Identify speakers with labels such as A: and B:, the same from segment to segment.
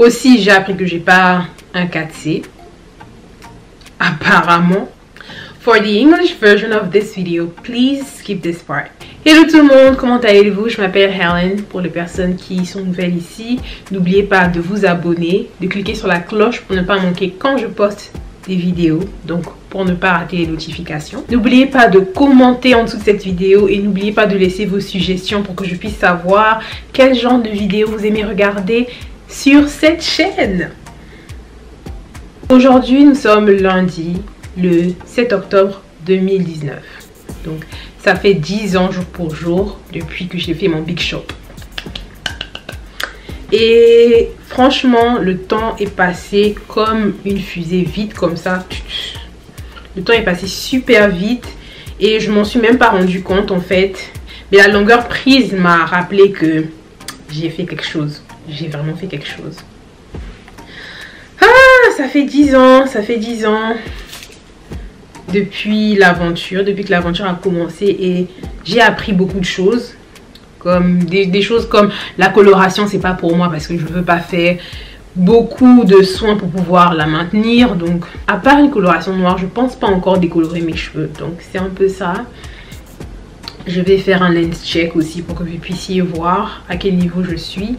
A: Aussi, j'ai appris que j'ai pas un 4C. Apparemment. For the English version of this video, please skip this part. Hello tout le monde, comment allez-vous? Je m'appelle Helen. Pour les personnes qui sont nouvelles ici, n'oubliez pas de vous abonner, de cliquer sur la cloche pour ne pas manquer quand je poste des vidéos, donc pour ne pas rater les notifications. N'oubliez pas de commenter en dessous de cette vidéo et n'oubliez pas de laisser vos suggestions pour que je puisse savoir quel genre de vidéo vous aimez regarder sur cette chaîne. Aujourd'hui, nous sommes lundi, le 7 octobre 2019. Donc, ça fait 10 ans jour pour jour depuis que j'ai fait mon Big Shop. Et franchement, le temps est passé comme une fusée, vite comme ça. Le temps est passé super vite et je m'en suis même pas rendu compte en fait. Mais la longueur prise m'a rappelé que j'ai fait quelque chose. J'ai vraiment fait quelque chose. Ah, ça fait 10 ans, depuis l'aventure, depuis que l'aventure a commencé et j'ai appris beaucoup de choses. Comme des choses comme la coloration, c'est pas pour moi parce que je veux pas faire beaucoup de soins pour pouvoir la maintenir. Donc, à part une coloration noire, je pense pas encore décolorer mes cheveux. Donc, c'est un peu ça. Je vais faire un lens check aussi pour que vous puissiez voir à quel niveau je suis.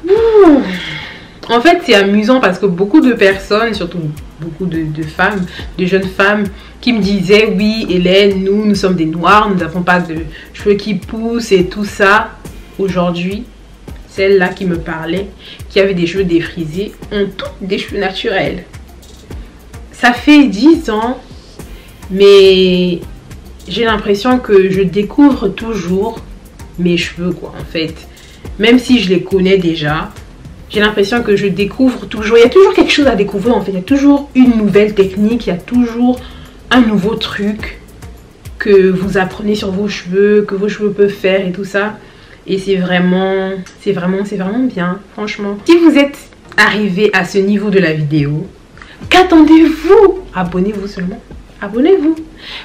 A: Ouh. En fait, c'est amusant parce que beaucoup de personnes, surtout beaucoup de femmes, de jeunes femmes, qui me disaient oui, Hélène, nous sommes des noirs, nous n'avons pas de cheveux qui poussent et tout ça. Aujourd'hui, celle-là qui me parlait, qui avait des cheveux défrisés, ont toutes des cheveux naturels. Ça fait 10 ans, mais j'ai l'impression que je découvre toujours mes cheveux, quoi, en fait. Même si je les connais déjà, j'ai l'impression que je découvre toujours. Il y a toujours quelque chose à découvrir en fait. Il y a toujours une nouvelle technique. Il y a toujours un nouveau truc que vous apprenez sur vos cheveux, que vos cheveux peuvent faire et tout ça. Et c'est vraiment bien, franchement. Si vous êtes arrivé à ce niveau de la vidéo, qu'attendez-vous? Abonnez-vous seulement. Abonnez-vous.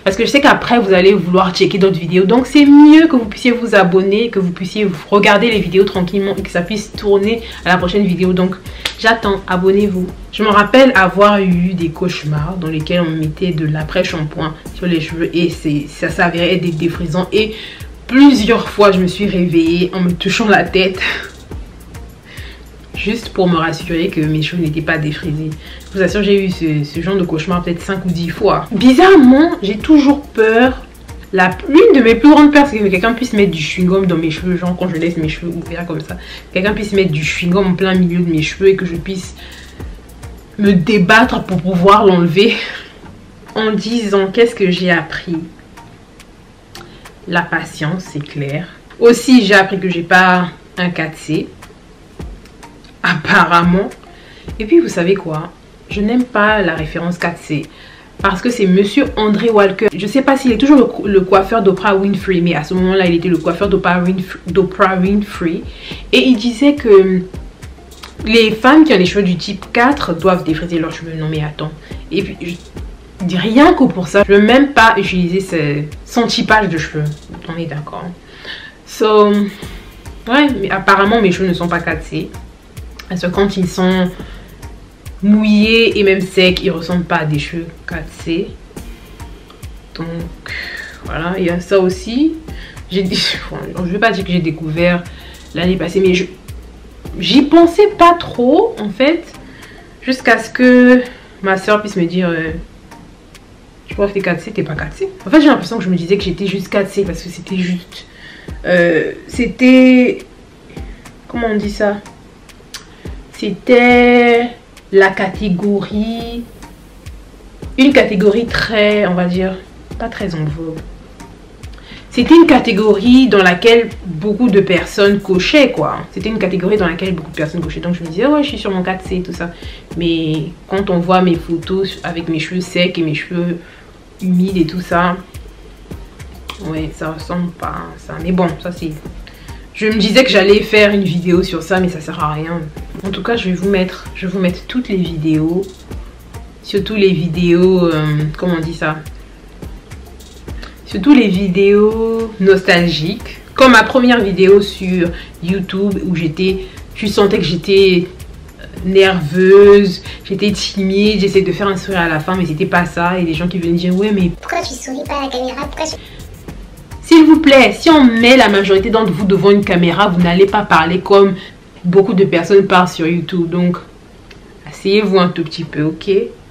A: Parce que je sais qu'après, vous allez vouloir checker d'autres vidéos. Donc, c'est mieux que vous puissiez vous abonner, que vous puissiez regarder les vidéos tranquillement et que ça puisse tourner à la prochaine vidéo. Donc, j'attends. Abonnez-vous. Je me rappelle avoir eu des cauchemars dans lesquels on mettait de l'après-shampoing sur les cheveux et ça s'avérait être des défrisants. Et plusieurs fois, je me suis réveillée en me touchant la tête. Juste pour me rassurer que mes cheveux n'étaient pas défrisés. Je vous assure, j'ai eu ce genre de cauchemar peut-être 5 ou 10 fois. Bizarrement, j'ai toujours peur. L'une de mes plus grandes peurs, c'est que quelqu'un puisse mettre du chewing-gum dans mes cheveux. Genre quand je laisse mes cheveux ouverts comme ça. Quelqu'un puisse mettre du chewing-gum en plein milieu de mes cheveux et que je puisse me débattre pour pouvoir l'enlever. En 10 ans, qu'est-ce que j'ai appris? La patience, c'est clair. Aussi, j'ai appris que j'ai pas un 4C. Apparemment. Et puis vous savez quoi, je n'aime pas la référence 4C parce que c'est monsieur André Walker. Je sais pas s'il est toujours le coiffeur d'Oprah Winfrey, mais à ce moment là il était le coiffeur d'Oprah Winfrey et il disait que les femmes qui ont les cheveux du type 4 doivent défriser leurs cheveux. Non mais attends, et puis rien que pour ça je veux même pas utiliser son typage de cheveux. On est d'accord. So ouais, mais apparemment mes cheveux ne sont pas 4C. Parce que quand ils sont mouillés et même secs, ils ne ressemblent pas à des cheveux 4C. Donc voilà, il y a ça aussi. Je ne veux pas dire que j'ai découvert l'année passée, mais j'y pensais pas trop en fait. Jusqu'à ce que ma soeur puisse me dire je crois que t'es 4C, t'es pas 4C. En fait j'ai l'impression que je me disais que j'étais juste 4C parce que c'était juste... c'était... Comment on dit ça? C'était la catégorie, une catégorie très, on va dire, pas très en vogue. C'était une catégorie dans laquelle beaucoup de personnes cochaient, quoi. C'était une catégorie dans laquelle beaucoup de personnes cochaient. Donc je me disais, ouais, je suis sur mon 4C et tout ça. Mais quand on voit mes photos avec mes cheveux secs et mes cheveux humides et tout ça, ouais, ça ressemble pas à ça. Mais bon, ça c'est... Je me disais que j'allais faire une vidéo sur ça, mais ça sert à rien. En tout cas, je vais vous mettre toutes les vidéos. Surtout les vidéos, comment on dit ça? Surtout les vidéos nostalgiques. Comme ma première vidéo sur YouTube où je sentais que j'étais nerveuse, j'étais timide, j'essayais de faire un sourire à la fin, mais c'était pas ça. Et des gens qui venaient me dire, ouais, mais
B: pourquoi tu souris pas à la caméra?
A: S'il vous plaît, si on met la majorité d'entre vous devant une caméra, vous n'allez pas parler comme beaucoup de personnes parlent sur YouTube. Donc, asseyez-vous un tout petit peu, ok?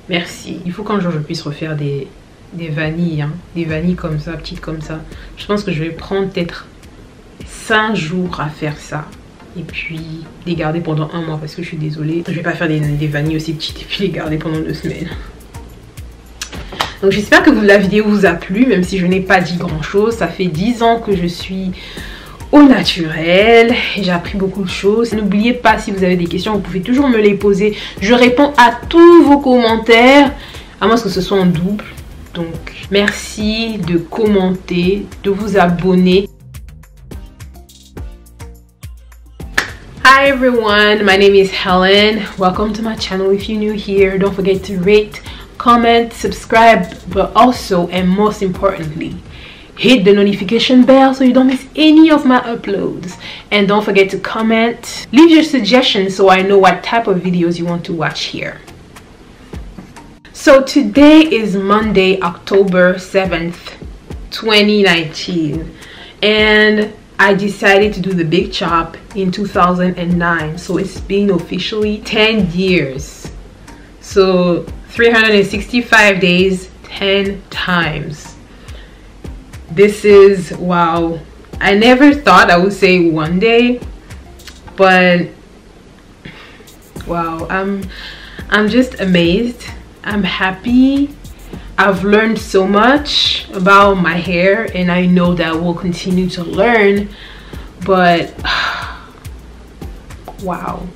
A: Merci. Il faut qu'un jour je puisse refaire des vanilles, hein. Des vanilles comme ça, petites comme ça. Je pense que je vais prendre peut-être 5 jours à faire ça. Et puis les garder pendant 1 mois parce que je suis désolée. Je vais pas faire des vanilles aussi petites et puis les garder pendant 2 semaines. Donc j'espère que la vidéo vous a plu, même si je n'ai pas dit grand chose. Ça fait 10 ans que je suis au naturel et j'ai appris beaucoup de choses. N'oubliez pas, si vous avez des questions, vous pouvez toujours me les poser. Je réponds à tous vos commentaires, à moins que ce soit en double. Donc merci de commenter, de vous abonner. Hi everyone, my name is Helen. Welcome to my channel. If you're new here, don't forget to rate, comment, subscribe, but also and most importantly, hit the notification bell so you don't miss any of my uploads. And don't forget to comment, leave your suggestions so I know what type of videos you want to watch here. So today is Monday, October 7th, 2019, and I decided to do the big chop in 2009. So it's been officially 10 years. So 365 days, 10 times. This is, wow. I never thought I would say one day, but wow, I'm just amazed. I'm happy. I've learned so much about my hair and I know that I will continue to learn, but wow,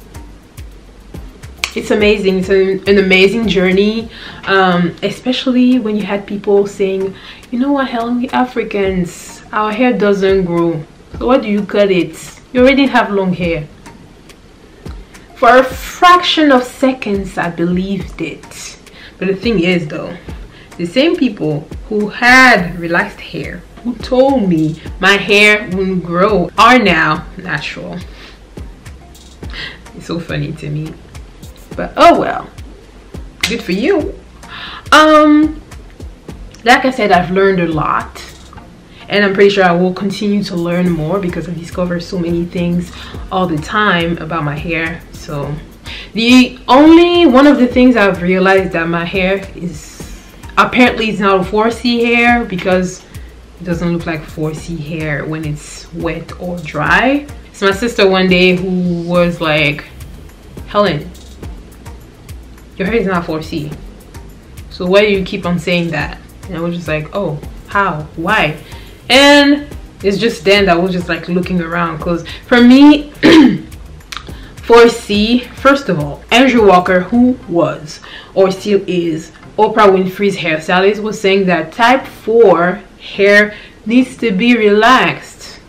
A: it's amazing. It's an amazing journey, especially when you had people saying, you know what, Helen, we Africans, our hair doesn't grow, so why do you cut it? You already have long hair. For a fraction of seconds I believed it, but the thing is though, the same people who had relaxed hair, who told me my hair wouldn't grow, are now natural. It's so funny to me, but oh well, good for you. Like I said, I've learned a lot and I'm pretty sure I will continue to learn more because I discover so many things all the time about my hair. So the only one of the things I've realized that my hair is apparently it's not a 4C hair because it doesn't look like 4C hair when it's wet or dry. It's my sister one day who was like, Helen, your hair is not 4C, so why do you keep on saying that? And I was just like, oh, how, why? And it's just then that I was just like looking around, because for me 4C, first of all, Andrew Walker, who was or still is Oprah Winfrey's hairstylist, was saying that type 4 hair needs to be relaxed.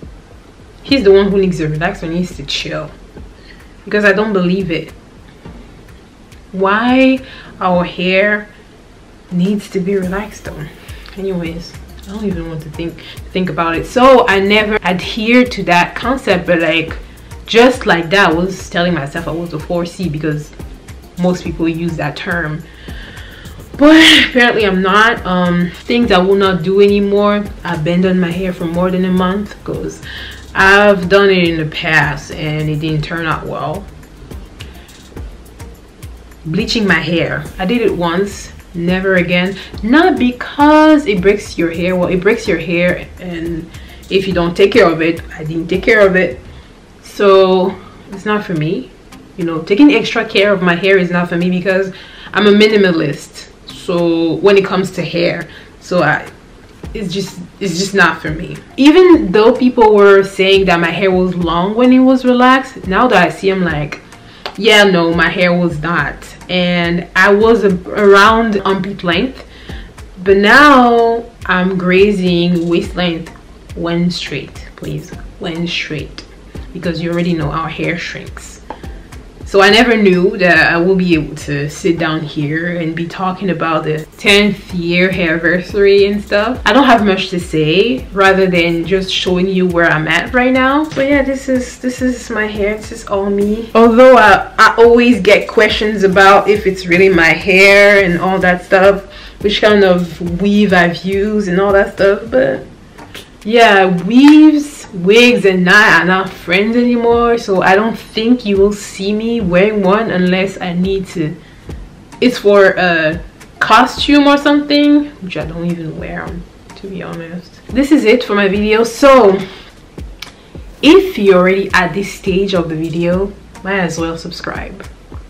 A: He's the one who needs to relax or needs to chill, because I don't believe it. Why our hair needs to be relaxed though? Anyways, I don't even want to think about it. So I never adhered to that concept, but like just like that, I was telling myself I was a 4C because most people use that term. But apparently I'm not. Things I will not do anymore. I abandoned my hair for more than a month because I've done it in the past and it didn't turn out well. Bleaching my hair, I did it once, never again. Not because it breaks your hair. Well, it breaks your hair, and if you don't take care of it, I didn't take care of it, so it's not for me. You know, taking extra care of my hair is not for me because I'm a minimalist. So when it comes to hair, so it's just not for me. Even though people were saying that my hair was long when it was relaxed, now that I see, I'm like, yeah, no, my hair was not, and I was around armpit length, but now I'm grazing waist length when straight, please, when straight, because you already know our hair shrinks. So I never knew that I will be able to sit down here and be talking about the 10th year anniversary and stuff. I don't have much to say rather than just showing you where I'm at right now. So yeah, this is my hair. This is all me. Although I always get questions about if it's really my hair and all that stuff, which kind of weave I've used and all that stuff. But yeah, weaves, wigs and I are not friends anymore, so I don't think you will see me wearing one unless I need to. It's for a costume or something, which I don't even wear, to be honest. This is it for my video. So if you're already at this stage of the video, might as well subscribe.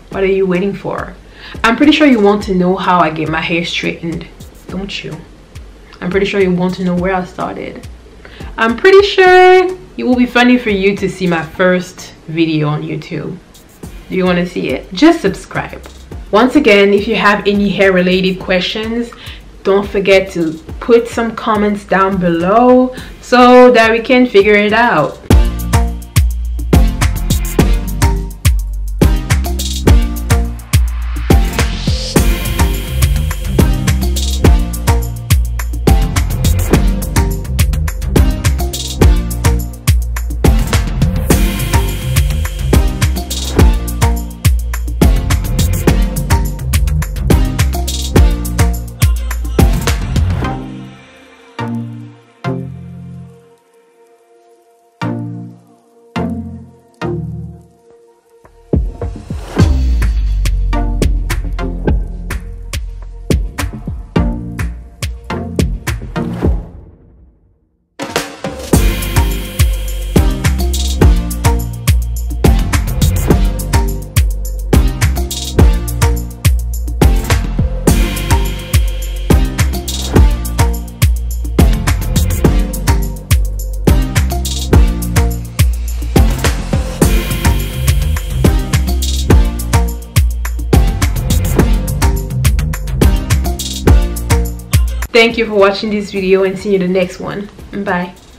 A: What are you waiting for? I'm pretty sure you want to know how I get my hair straightened, don't you? I'm pretty sure you want to know where I started. I'm pretty sure it will be funny for you to see my first video on YouTube. Do you want to see it? Just subscribe. Once again, if you have any hair related questions, don't forget to put some comments down below so that we can figure it out. Thank you for watching this video and see you in the next one. Bye.